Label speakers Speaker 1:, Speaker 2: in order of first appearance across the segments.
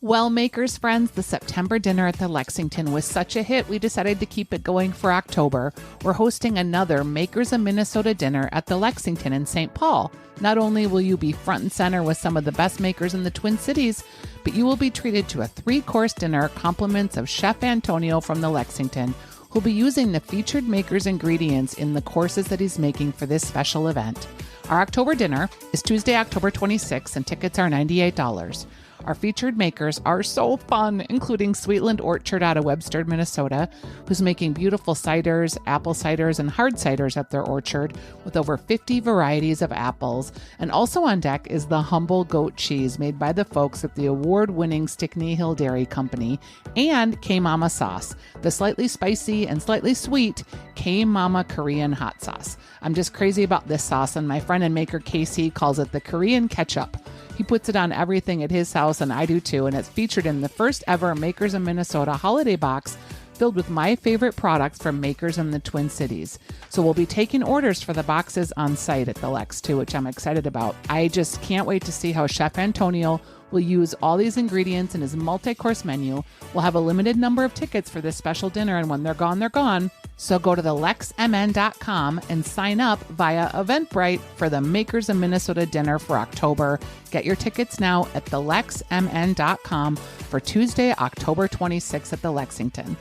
Speaker 1: Well, Makers friends, the September dinner at the Lexington was such a hit, we decided to keep it going for October. We're hosting another Makers of Minnesota dinner at the Lexington in St. Paul. Not only will you be front and center with some of the best makers in the Twin Cities, but you will be treated to a 3-course dinner, compliments of Chef Antonio from the Lexington, who'll be using the featured makers' ingredients in the courses that he's making for this special event. Our October dinner is Tuesday, October 26th, and tickets are $98. Our featured makers are so fun, including Sweetland Orchard out of Webster, Minnesota, who's making beautiful ciders, apple ciders, and hard ciders at their orchard with over 50 varieties of apples. And also on deck is the humble goat cheese made by the folks at the award-winning Stickney Hill Dairy Company, and K-Mama sauce, the slightly spicy and slightly sweet K-Mama Korean hot sauce. I'm just crazy about this sauce, and my friend and maker Casey calls it the Korean ketchup. He puts it on everything at his house, and I do too, and it's featured in the first ever Makers of Minnesota holiday box filled with my favorite products from makers in the Twin Cities. So we'll be taking orders for the boxes on site at the Lex too, which I'm excited about. I just can't wait to see how Chef Antonio will use all these ingredients in his multi-course menu. We'll have a limited number of tickets for this special dinner, and when they're gone, they're gone. So go to thelexmn.com and sign up via Eventbrite for the Makers of Minnesota dinner for October. Get your tickets now at thelexmn.com for Tuesday, October 26th at the Lexington.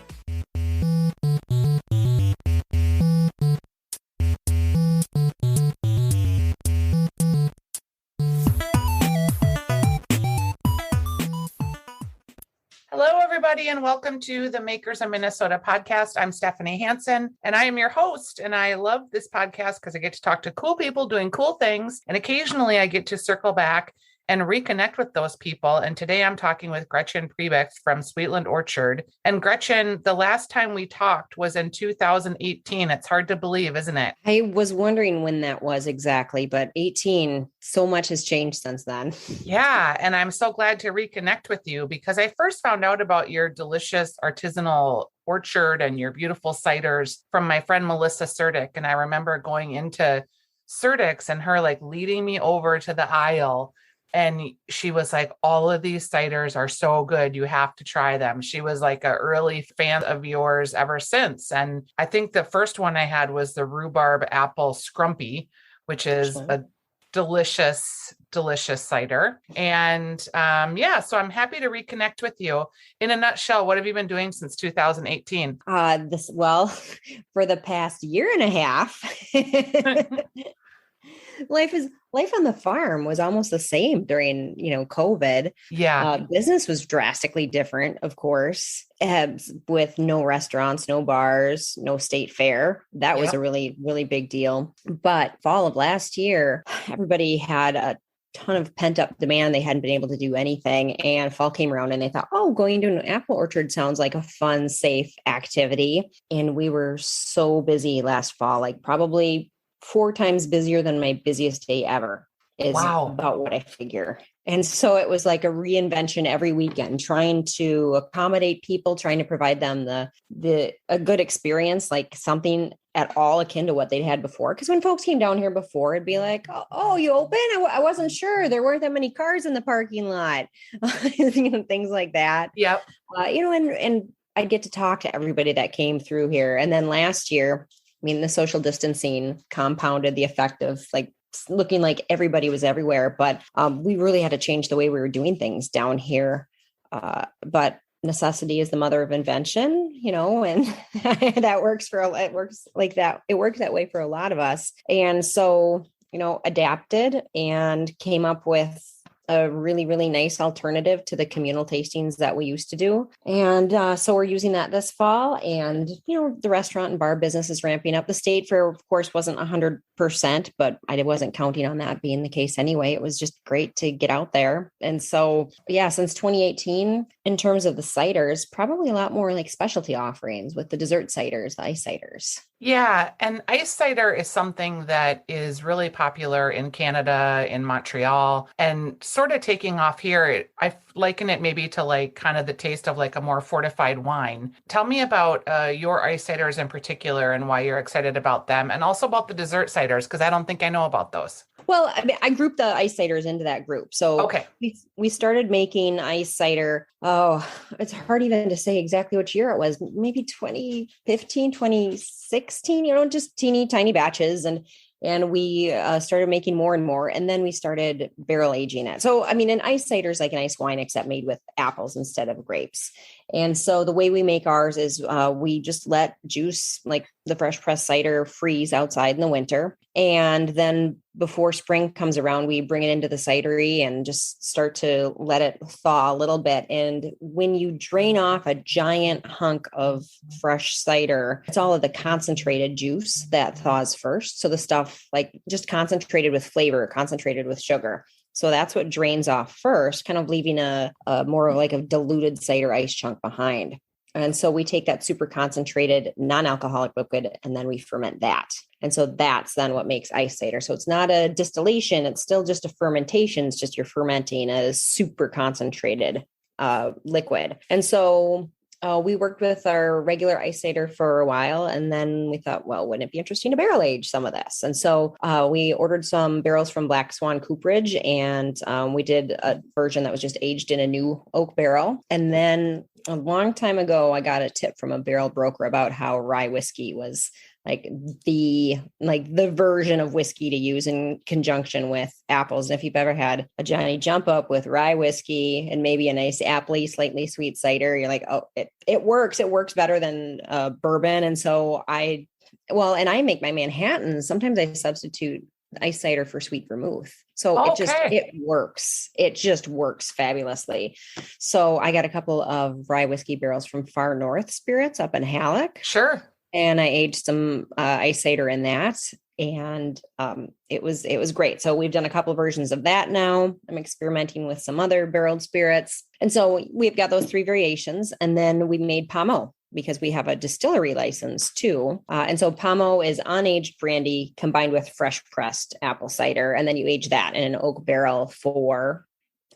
Speaker 1: Hello, everybody, and welcome to the Makers of Minnesota podcast. I'm Stephanie Hansen, and I am your host. And I love this podcast because I get to talk to cool people doing cool things. And occasionally I get to circle back and reconnect with those people. And today I'm talking with Gretchen Prebeck from Sweetland Orchard. And Gretchen, the last time we talked was in 2018. It's hard to believe, isn't it?
Speaker 2: I was wondering when that was exactly, but 18, so much has changed since then.
Speaker 1: Yeah. And I'm so glad to reconnect with you because I first found out about your delicious artisanal orchard and your beautiful ciders from my friend Melissa Surdick. And I remember going into Surdick's and her like leading me over to the aisle. And she was like, all of these ciders are so good. You have to try them. She was like an early fan of yours ever since. And I think the first one I had was the rhubarb apple scrumpy, which is a delicious, delicious cider. And so I'm happy to reconnect with you. In a nutshell, what have you been doing since 2018?
Speaker 2: For the past year and a half, life on the farm was almost the same during, COVID.
Speaker 1: Yeah.
Speaker 2: Business was drastically different, of course, with no restaurants, no bars, no state fair. That was a really, really big deal. But fall of last year, everybody had a ton of pent up demand. They hadn't been able to do anything. And fall came around and they thought, going to an apple orchard sounds like a fun, safe activity. And we were so busy last fall, like probably 4 times busier than my busiest day ever is about what I figure. And so it was like a reinvention every weekend, trying to accommodate people, trying to provide them a good experience, like something at all akin to what they'd had before. Because when folks came down here before, it'd be like, oh, you open? I wasn't sure. There weren't that many cars in the parking lot, things like that.
Speaker 1: Yep.
Speaker 2: And I'd get to talk to everybody that came through here. And then last year, the social distancing compounded the effect of like looking like everybody was everywhere, but we really had to change the way we were doing things down here. But necessity is the mother of invention, and that works it works like that. It worked that way for a lot of us. And so, adapted and came up with a really, really nice alternative to the communal tastings that we used to do. And so we're using that this fall. And, the restaurant and bar business is ramping up. The state fair, of course, wasn't 100%, but I wasn't counting on that being the case anyway. It was just great to get out there. And so, since 2018, in terms of the ciders, probably a lot more like specialty offerings with the dessert ciders, the ice ciders.
Speaker 1: Yeah. And ice cider is something that is really popular in Canada, in Montreal, and sort of taking off here. I liken it maybe to like kind of the taste of like a more fortified wine. Tell me about your ice ciders in particular and why you're excited about them, and also about the dessert ciders, because I don't think I know about those.
Speaker 2: Well, I mean, I grouped the ice ciders into that group. So
Speaker 1: Okay.
Speaker 2: we started making ice cider. Oh, it's hard even to say exactly which year it was. Maybe 2015, 2016, just teeny tiny batches. And we started making more and more. And then we started barrel aging it. So, I mean, an ice cider is like an ice wine, except made with apples instead of grapes. And so the way we make ours is we just let juice, like the fresh pressed cider, freeze outside in the winter. And then before spring comes around, we bring it into the cidery and just start to let it thaw a little bit. And when you drain off a giant hunk of fresh cider, it's all of the concentrated juice that thaws first. So the stuff like just concentrated with flavor, concentrated with sugar. So that's what drains off first, kind of leaving a more like a diluted cider ice chunk behind. And so we take that super concentrated non-alcoholic liquid and then we ferment that. And so that's then what makes ice cider. So it's not a distillation. It's still just a fermentation. It's just you're fermenting a super concentrated liquid. And so we worked with our regular ice cider for a while. And then we thought, well, wouldn't it be interesting to barrel age some of this? And so we ordered some barrels from Black Swan Cooperage, and we did a version that was just aged in a new oak barrel. And then a long time ago, I got a tip from a barrel broker about how rye whiskey was like the version of whiskey to use in conjunction with apples. And if you've ever had a Johnny Jump Up with rye whiskey and maybe a nice appley, slightly sweet cider, you're like, oh, it works. It works better than bourbon. And so I make my Manhattan. Sometimes I substitute ice cider for sweet vermouth. So it works. It just works fabulously. So I got a couple of rye whiskey barrels from Far North Spirits up in Halleck.
Speaker 1: Sure.
Speaker 2: And I aged some ice cider in that. And it was great. So we've done a couple versions of that now. I'm experimenting with some other barreled spirits. And so we've got those 3 variations. And then we made Pommeau because we have a distillery license too. And so Pommeau is unaged brandy combined with fresh pressed apple cider. And then you age that in an oak barrel for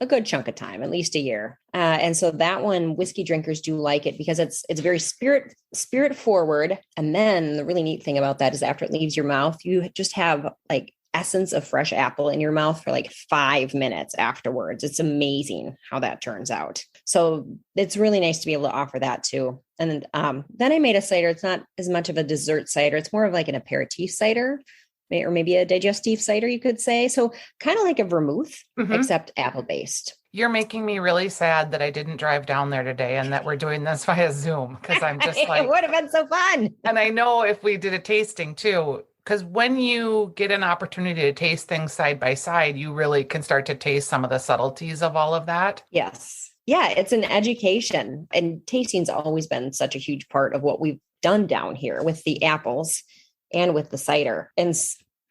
Speaker 2: a good chunk of time, at least a year. And so that one, whiskey drinkers do like it because it's very spirit forward. And then the really neat thing about that is after it leaves your mouth, you just have like essence of fresh apple in your mouth for like 5 minutes afterwards. It's amazing how that turns out. So it's really nice to be able to offer that too. And then I made a cider. It's not as much of a dessert cider. It's more of like an aperitif cider, or maybe a digestif cider, you could say. So kind of like a vermouth, except apple-based.
Speaker 1: You're making me really sad that I didn't drive down there today and that we're doing this via Zoom, because I'm just like...
Speaker 2: It would have been so fun.
Speaker 1: And I know if we did a tasting too, because when you get an opportunity to taste things side by side, you really can start to taste some of the subtleties of all of that.
Speaker 2: Yes. Yeah, it's an education. And tasting's always been such a huge part of what we've done down here with the apples and with the cider. And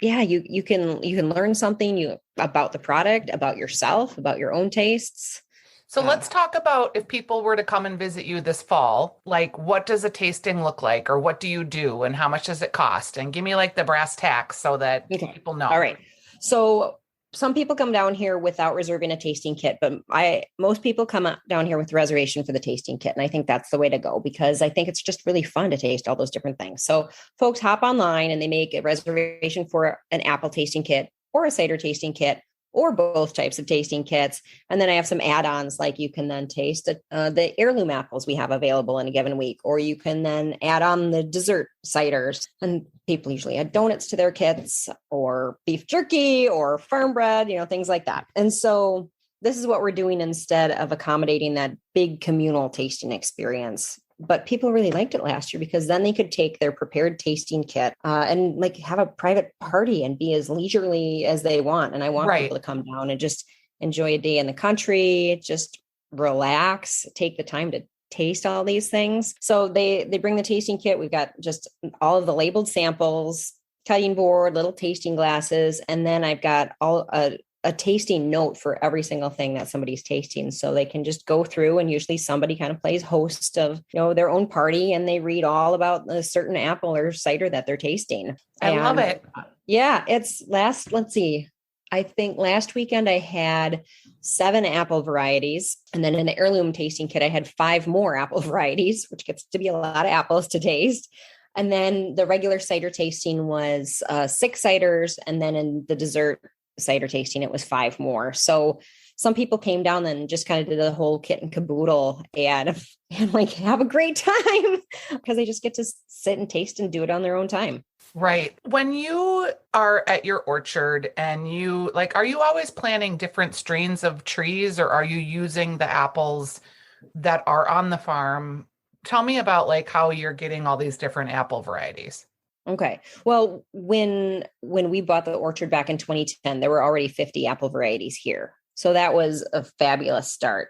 Speaker 2: yeah, you can learn something about the product, about yourself, about your own tastes.
Speaker 1: So let's talk about if people were to come and visit you this fall, like what does a tasting look like, or what do you do and how much does it cost? And give me like the brass tacks so that people know.
Speaker 2: All right. So some people come down here without reserving a tasting kit, but most people come down here with reservation for the tasting kit. And I think that's the way to go because I think it's just really fun to taste all those different things. So folks hop online and they make a reservation for an apple tasting kit or a cider tasting kit or both types of tasting kits. And then I have some add-ons, like you can then taste the heirloom apples we have available in a given week, or you can then add on the dessert ciders. And people usually add donuts to their kits or beef jerky or farm bread, things like that. And so this is what we're doing instead of accommodating that big communal tasting experience. But people really liked it last year because then they could take their prepared tasting kit and like have a private party and be as leisurely as they want. And I want people to come down and just enjoy a day in the country, just relax, take the time to taste all these things. So they bring the tasting kit. We've got just all of the labeled samples, cutting board, little tasting glasses. And then I've got a tasting note for every single thing that somebody's tasting. So they can just go through, and usually somebody kind of plays host of, their own party, and they read all about a certain apple or cider that they're tasting.
Speaker 1: I love it.
Speaker 2: Yeah. I think last weekend I had 7 apple varieties. And then in the heirloom tasting kit, I had 5 more apple varieties, which gets to be a lot of apples to taste. And then the regular cider tasting was 6 ciders. And then in the dessert cider tasting, it was 5 more. So some people came down and just kind of did the whole kit and caboodle and like have a great time because they just get to sit and taste and do it on their own time.
Speaker 1: Right. When you are at your orchard and you like, are you always planting different strains of trees, or are you using the apples that are on the farm? Tell me about like how you're getting all these different apple varieties.
Speaker 2: Okay. Well, when we bought the orchard back in 2010, there were already 50 apple varieties here. So that was a fabulous start.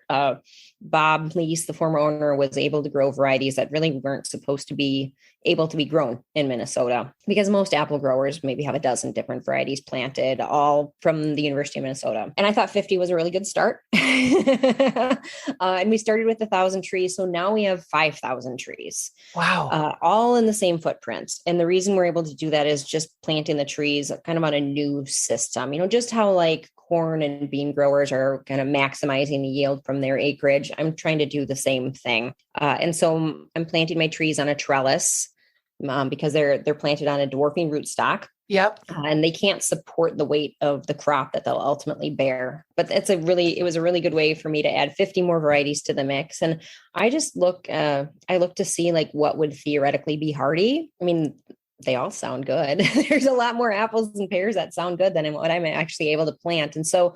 Speaker 2: Bob Lease, the former owner, was able to grow varieties that really weren't supposed to be able to be grown in Minnesota, because most apple growers maybe have a dozen different varieties planted, all from the University of Minnesota. And I thought 50 was a really good start. And we started with 1,000 trees. So now we have 5,000 trees.
Speaker 1: Wow.
Speaker 2: All in the same footprint. And the reason we're able to do that is just planting the trees kind of on a new system, just how like corn and bean growers are kind of maximizing the yield from their acreage. I'm trying to do the same thing. And so I'm planting my trees on a trellis because they're planted on a dwarfing rootstock.
Speaker 1: Yep.
Speaker 2: And they can't support the weight of the crop that they'll ultimately bear. But it was a really good way for me to add 50 more varieties to the mix. And I just look to see like what would theoretically be hardy. I mean, they all sound good. There's a lot more apples and pears that sound good than what I'm actually able to plant. And so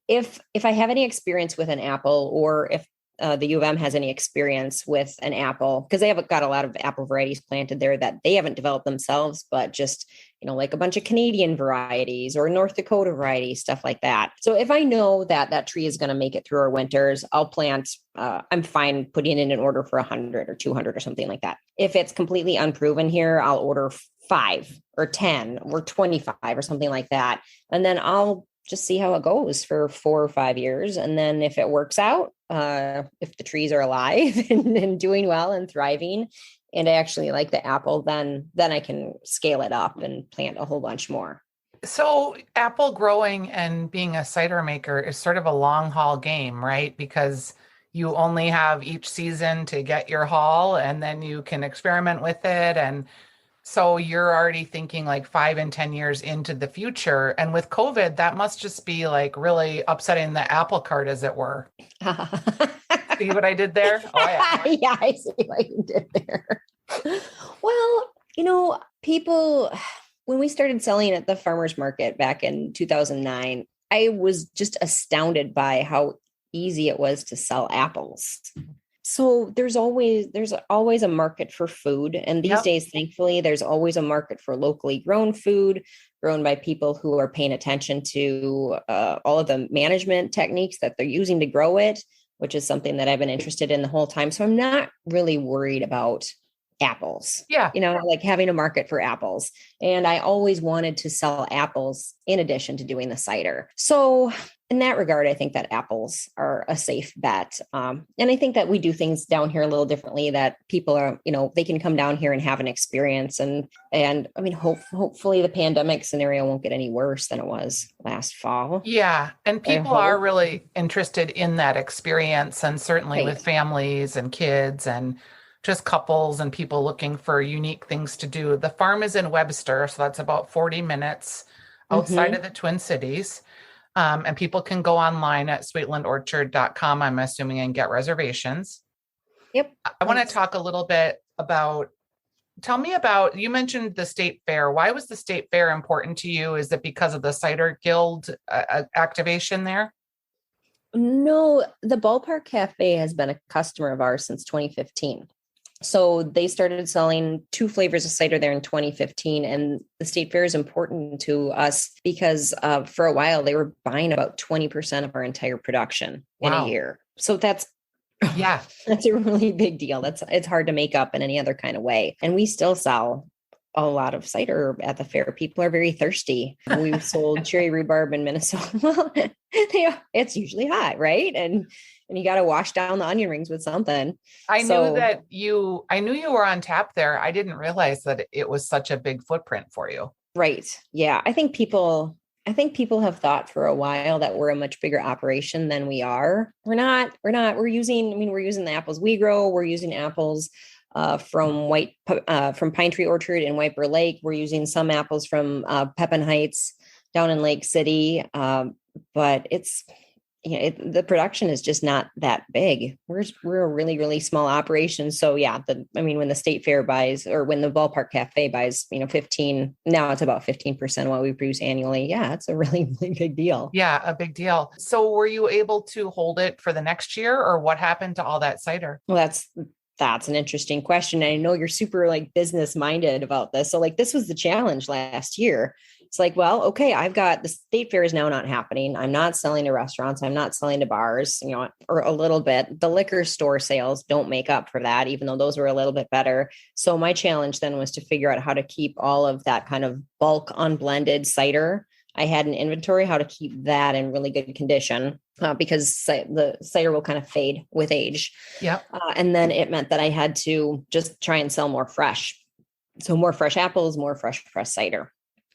Speaker 2: if I have any experience with an apple, or if the U of M has any experience with an apple, because they have got a lot of apple varieties planted there that they haven't developed themselves, but just, like a bunch of Canadian varieties or North Dakota varieties, stuff like that. So if I know that that tree is going to make it through our winters, I'll plant, I'm fine putting in an order for 100 or 200 or something like that. If it's completely unproven here, I'll order 5 or 10 or 25 or something like that. And then I'll just see how it goes for 4 or 5 years. And then if it works out, if the trees are alive and doing well and thriving, and I actually like the apple, then I can scale it up and plant a whole bunch more.
Speaker 1: So apple growing and being a cider maker is sort of a long haul game, right? Because you only have each season to get your haul, and then you can experiment with it. And so you're already thinking like 5 and 10 years into the future. And with COVID, that must just be like really upsetting the apple cart, as it were. See what I did there? Oh, yeah.
Speaker 2: Yeah, I see what you did there. Well, people, when we started selling at the farmer's market back in 2009, I was just astounded by how easy it was to sell apples. So there's always a market for food. And these days, thankfully, there's always a market for locally grown food, grown by people who are paying attention to all of the management techniques that they're using to grow it, which is something that I've been interested in the whole time. So I'm not really worried about apples.
Speaker 1: Yeah.
Speaker 2: Like having a market for apples. And I always wanted to sell apples in addition to doing the cider. So in that regard, I think that apples are a safe bet. And I think that we do things down here a little differently, that people are, they can come down here and have an experience. And I mean, hopefully the pandemic scenario won't get any worse than it was last fall.
Speaker 1: Yeah. And people are really interested in that experience, and certainly with families and kids and just couples and people looking for unique things to do. The farm is in Webster, so that's about 40 minutes outside of the Twin Cities. And people can go online at sweetlandorchard.com, I'm assuming, and get reservations.
Speaker 2: Yep.
Speaker 1: I want to talk a little bit about, you mentioned the state fair. Why was the state fair important to you? Is it because of the Cider Guild activation there?
Speaker 2: No, the Ballpark Cafe has been a customer of ours since 2015. So they started selling 2 flavors of cider there in 2015. And the state fair is important to us because for a while they were buying about 20% of our entire production in a year. So that's a really big deal. It's hard to make up in any other kind of way. And we still sell a lot of cider at the fair. People are very thirsty. We've sold cherry rhubarb in Minnesota. Well, it's usually hot, right? And you got to wash down the onion rings with something.
Speaker 1: I knew you were on tap there. I didn't realize that it was such a big footprint for you.
Speaker 2: Right. Yeah. I think people have thought for a while that we're a much bigger operation than we are. We're not. We're using the apples we grow. We're using apples from Pine Tree Orchard in White Bear Lake. We're using some apples from Pepin Heights. down in Lake City. But it's, the production is just not that big. We're a really, really small operation. So yeah, when the state fair buys, or when the ballpark cafe buys, 15, now it's about 15% of what we produce annually. Yeah, it's a really, really big deal.
Speaker 1: Yeah, a big deal. So were you able to hold it for the next year, or what happened to all that cider?
Speaker 2: Well, that's an interesting question. I know you're super like business minded about this. So like, this was the challenge last year. It's like, well, okay, I've got the state fair is now not happening. I'm not selling to restaurants. I'm not selling to bars, or a little bit. The liquor store sales don't make up for that, even though those were a little bit better. So my challenge then was to figure out how to keep all of that kind of bulk unblended cider. I had an inventory, how to keep that in really good condition, because the cider will kind of fade with age.
Speaker 1: Yeah.
Speaker 2: And then it meant that I had to just try and sell more fresh. So more fresh apples, more fresh pressed cider.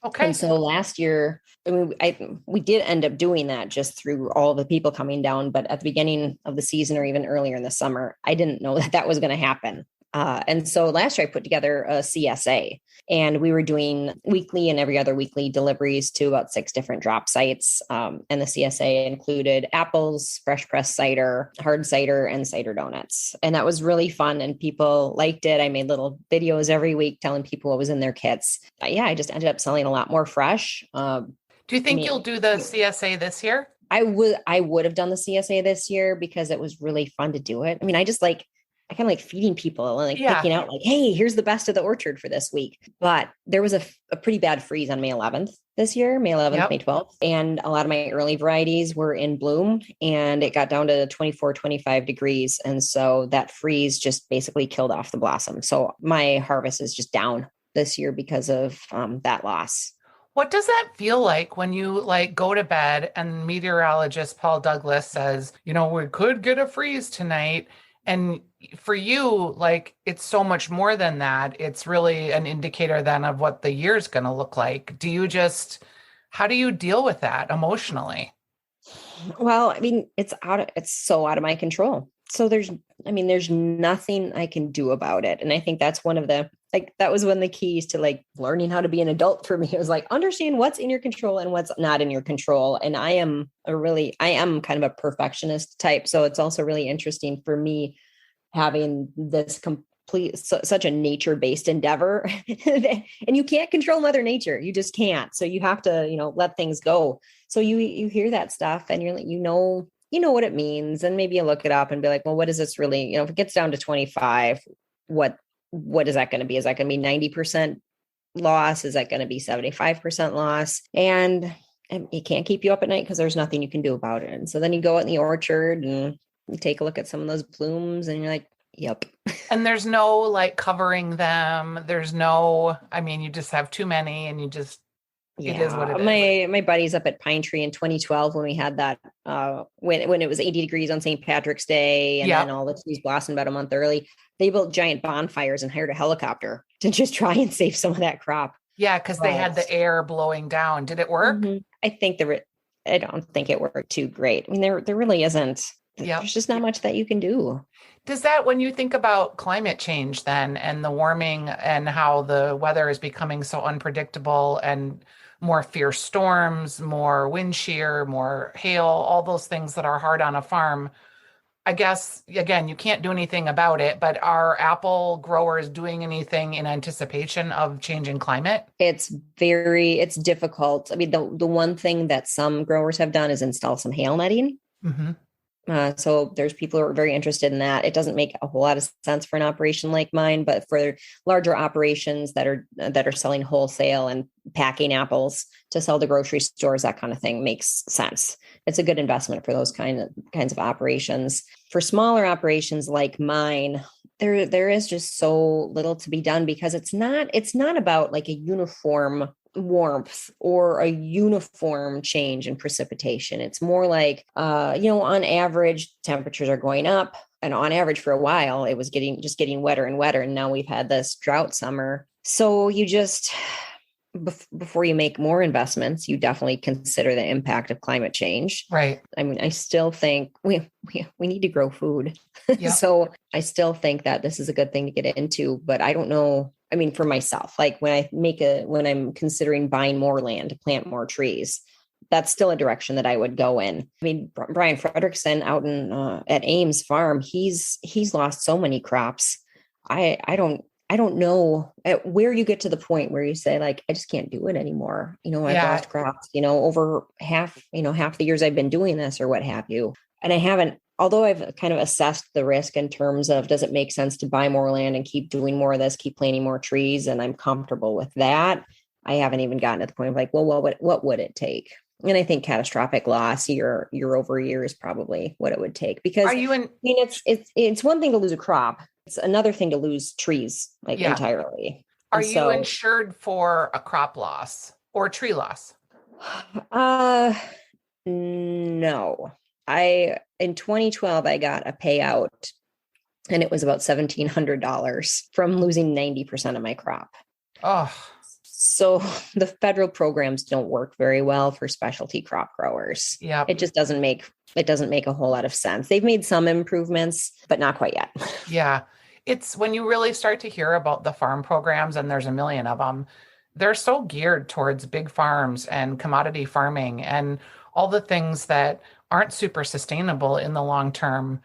Speaker 1: Okay.
Speaker 2: And so last year, we did end up doing that just through all the people coming down. But at the beginning of the season, or even earlier in the summer, I didn't know that was going to happen. And so last year I put together a CSA, and we were doing weekly and every other weekly deliveries to about 6 different drop sites. And the CSA included apples, fresh pressed cider, hard cider, and cider donuts. And that was really fun, and people liked it. I made little videos every week telling people what was in their kits. I just ended up selling a lot more fresh.
Speaker 1: Do you think you'll do the CSA this year?
Speaker 2: I would have done the CSA this year because it was really fun to do it. I kind of like feeding people and picking out hey, here's the best of the orchard for this week. But there was a pretty bad freeze on May 11th this year, May 11th, yep. May 12th. And a lot of my early varieties were in bloom, and it got down to 24, 25 degrees. And so that freeze just basically killed off the blossom. So my harvest is just down this year because of that loss.
Speaker 1: What does that feel like when you go to bed and meteorologist Paul Douglas says, we could get a freeze tonight? And for you, it's so much more than that. It's really an indicator then of what the year's going to look like. How do you deal with that emotionally?
Speaker 2: Well, it's so out of my control. So there's nothing I can do about it. And I think that's one of the, that was one of the keys to learning how to be an adult for me. It was understand what's in your control and what's not in your control. And I am kind of a perfectionist type. So it's also really interesting for me having this such a nature-based endeavor. And you can't control Mother Nature. You just can't. So you have to, let things go. So you hear that stuff and you're what it means. And maybe you look it up and be like, well, what is this really, if it gets down to 25, what is that going to be? Is that going to be 90% loss? Is that going to be 75% loss? And it can't keep you up at night because there's nothing you can do about it. And so then you go out in the orchard and you take a look at some of those blooms and you're like, yep.
Speaker 1: And there's no covering them. There's no, you just have too many and you just, it is what it is.
Speaker 2: My buddies up at Pine Tree in 2012, when we had that, when it was 80 degrees on St. Patrick's Day, and then all the trees blossomed about a month early, they built giant bonfires and hired a helicopter to just try and save some of that crop.
Speaker 1: Yeah, because they had the air blowing down. Did it work?
Speaker 2: Mm-hmm. I don't think it worked too great. There really isn't.
Speaker 1: Yep.
Speaker 2: There's just not much that you can do.
Speaker 1: Does that, when you think about climate change then, and the warming and how the weather is becoming so unpredictable and more fierce storms, more wind shear, more hail, all those things that are hard on a farm, I guess, again, you can't do anything about it, but are apple growers doing anything in anticipation of changing climate?
Speaker 2: It's difficult. The one thing that some growers have done is install some hail netting.
Speaker 1: Mm-hmm.
Speaker 2: So there's people who are very interested in that. It doesn't make a whole lot of sense for an operation like mine, but for larger operations that are selling wholesale and packing apples to sell to grocery stores, that kind of thing makes sense. It's a good investment for those kinds of operations. For smaller operations like mine, there is just so little to be done because it's not about a uniform warmth or a uniform change in precipitation. It's more on average, temperatures are going up, and on average for a while, it was getting wetter and wetter. And now we've had this drought summer. So you just, before you make more investments, you definitely consider the impact of climate change.
Speaker 1: Right.
Speaker 2: I still think we need to grow food. Yep. So I still think that this is a good thing to get into, but I don't know I mean, for myself, like when I'm considering buying more land to plant more trees, that's still a direction that I would go in. I mean, Brian Frederickson out in at Ames Farm, he's lost so many crops. I don't know where you get to the point where you say like, I just can't do it anymore. I've lost crops, over half the years I've been doing this or what have you. And I haven't, although I've kind of assessed the risk in terms of, does it make sense to buy more land and keep doing more of this, keep planting more trees? And I'm comfortable with that. I haven't even gotten to the point of like, well, what would it take? And I think catastrophic loss year over year is probably what it would take, because it's one thing to lose a crop. It's another thing to lose trees entirely.
Speaker 1: Are you insured for a crop loss or tree loss?
Speaker 2: No. In 2012, I got a payout, and it was about $1,700 from losing 90% of my crop.
Speaker 1: Oh.
Speaker 2: So the federal programs don't work very well for specialty crop growers.
Speaker 1: Yeah.
Speaker 2: It just doesn't make a whole lot of sense. They've made some improvements, but not quite yet.
Speaker 1: Yeah. It's when you really start to hear about the farm programs, and there's a million of them, they're so geared towards big farms and commodity farming and all the things that aren't super sustainable in the long term.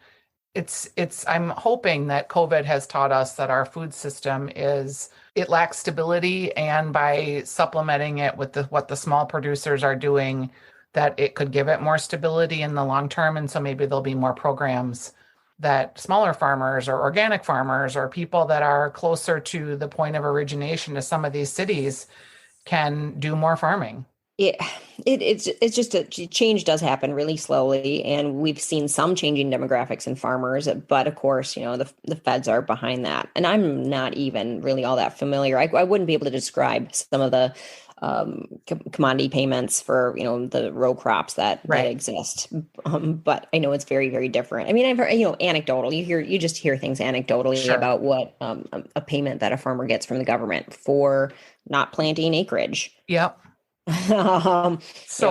Speaker 1: I'm hoping that COVID has taught us that our food system it lacks stability, and by supplementing it with what the small producers are doing, that it could give it more stability in the long term. And so maybe there'll be more programs that smaller farmers or organic farmers or people that are closer to the point of origination to some of these cities can do more farming.
Speaker 2: It's just a change does happen really slowly, and we've seen some changing demographics in farmers, but of course, the feds are behind that, and I'm not even really all that familiar. I wouldn't be able to describe some of the commodity payments for the row crops that exist, but I know it's very, very different. I mean, I've heard anecdotal. You just hear things anecdotally about what a payment that a farmer gets from the government for not planting acreage.
Speaker 1: Yep.
Speaker 2: So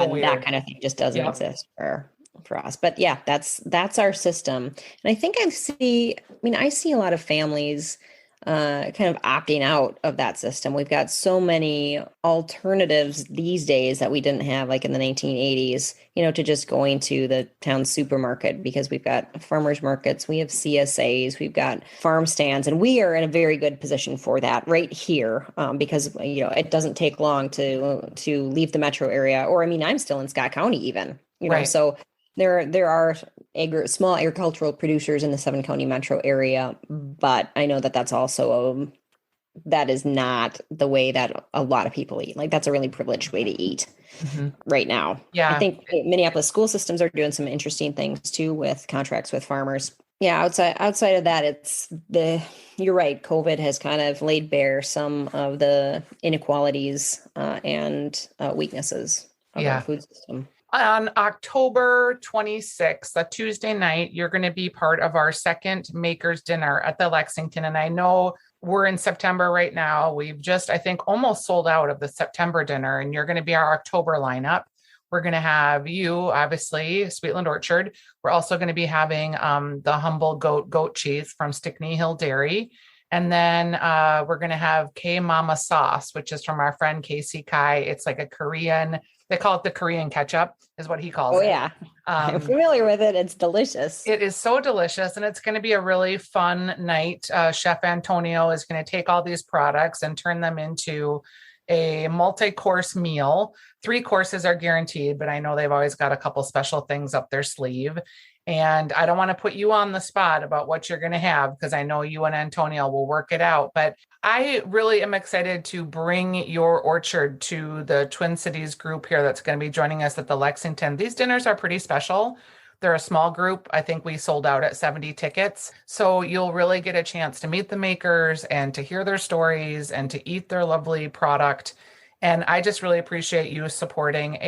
Speaker 2: weird. That kind of thing just doesn't exist for us. But yeah, that's our system. And I think I see a lot of families kind of opting out of that system. We've got so many alternatives these days that we didn't have like in the 1980s, to just going to the town supermarket, because we've got farmers markets, we have CSAs, we've got farm stands, and we are in a very good position for that right here, because, it doesn't take long to leave the metro area, or, I'm still in Scott County even, so there are small agricultural producers in the 7-county metro area, but I know that that's also that is not the way that a lot of people eat. Like, that's a really privileged way to eat right now.
Speaker 1: Yeah.
Speaker 2: I think Minneapolis school systems are doing some interesting things too with contracts with farmers. Yeah. Outside of that, you're right. COVID has kind of laid bare some of the inequalities and weaknesses of our food system.
Speaker 1: On October 26th, a Tuesday night, you're going to be part of our second Makers Dinner at the Lexington. And I know we're in September right now. We've just, I think, almost sold out of the September dinner, and you're going to be our October lineup. We're going to have you, obviously, Sweetland Orchard. We're also going to be having the humble goat cheese from Stickney Hill Dairy. And then we're going to have K Mama sauce, which is from our friend Casey Kai. It's like a Korean, they call it the Korean ketchup, is what he calls it.
Speaker 2: Oh, yeah. I'm familiar with it. It's delicious.
Speaker 1: It is so delicious. And it's going to be a really fun night. Chef Antonio is going to take all these products and turn them into a multi-course meal. 3 courses are guaranteed, but I know they've always got a couple special things up their sleeve. And I don't want to put you on the spot about what you're going to have, because I know you and Antonio will work it out. But I really am excited to bring your orchard to the Twin Cities group here that's going to be joining us at the Lexington. These dinners are pretty special. They're a small group. I think we sold out at 70 tickets. So you'll really get a chance to meet the makers and to hear their stories and to eat their lovely product. And I just really appreciate you supporting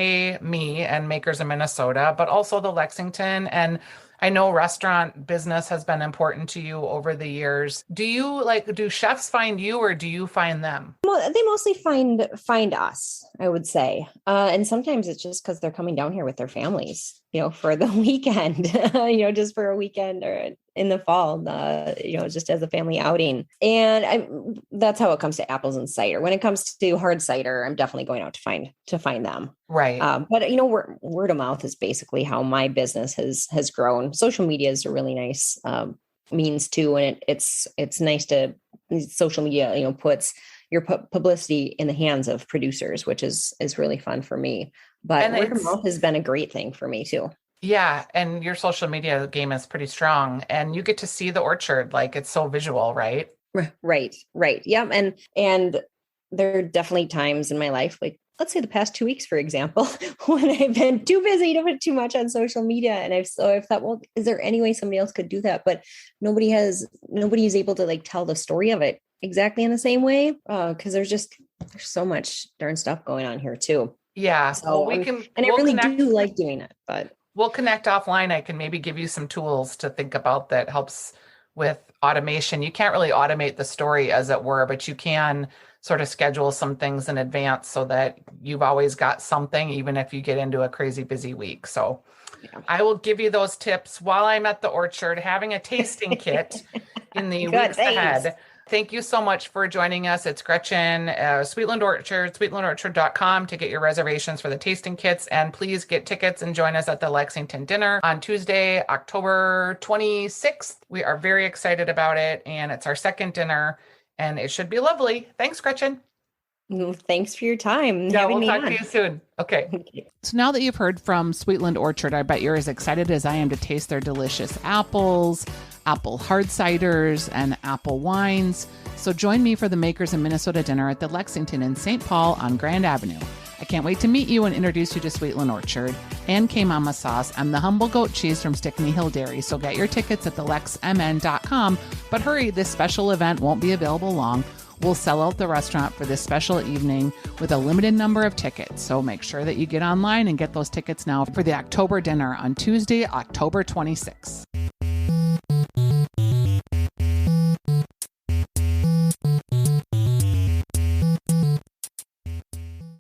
Speaker 1: me and Makers in Minnesota, but also the Lexington. And I know restaurant business has been important to you over the years. Do chefs find you, or do you find them?
Speaker 2: Well, they mostly find us, I would say. And sometimes it's just because they're coming down here with their families, for the weekend, just for a weekend or in the fall, just as a family outing. And that's how it comes to apples and cider. When it comes to hard cider, I'm definitely going out to find them.
Speaker 1: Right.
Speaker 2: But word of mouth is basically how my business has grown. Social media is a really nice means too, and it's nice to social media puts your publicity in the hands of producers, which is really fun for me. But word of mouth has been a great thing for me too.
Speaker 1: Yeah. And your social media game is pretty strong, and you get to see the orchard. Like, it's so visual, right?
Speaker 2: Right. Yeah. And there are definitely times in my life, like let's say the past 2 weeks, for example, when I've been too busy to put too much on social media. And I've thought, well, is there any way somebody else could do that? But nobody is able to like tell the story of it exactly in the same way. Cause there's so much darn stuff going on here too.
Speaker 1: Yeah.
Speaker 2: So I really do like doing it, but
Speaker 1: we'll connect offline. I can maybe give you some tools to think about that helps with automation. You can't really automate the story, as it were, but you can sort of schedule some things in advance so that you've always got something, even if you get into a crazy busy week. So yeah. I will give you those tips while I'm at the orchard having a tasting kit in the weeks ahead. Thank you so much for joining us. It's Gretchen, Sweetland Orchard, sweetlandorchard.com to get your reservations for the tasting kits. And please get tickets and join us at the Lexington dinner on Tuesday, October 26th. We are very excited about it. And it's our second dinner, and it should be lovely. Thanks, Gretchen.
Speaker 2: Thanks for your time.
Speaker 1: Yeah, we'll talk to you soon. Okay. So now that you've heard from Sweetland Orchard, I bet you're as excited as I am to taste their delicious apples, apple hard ciders, and apple wines. So join me for the Makers in Minnesota dinner at the Lexington in St. Paul on Grand Avenue. I can't wait to meet you and introduce you to Sweetland Orchard and K-Mama Sauce and the humble goat cheese from Stickney Hill Dairy. So get your tickets at thelexmn.com. But hurry, this special event won't be available long. We'll sell out the restaurant for this special evening with a limited number of tickets. So make sure that you get online and get those tickets now for the October dinner on Tuesday, October 26th.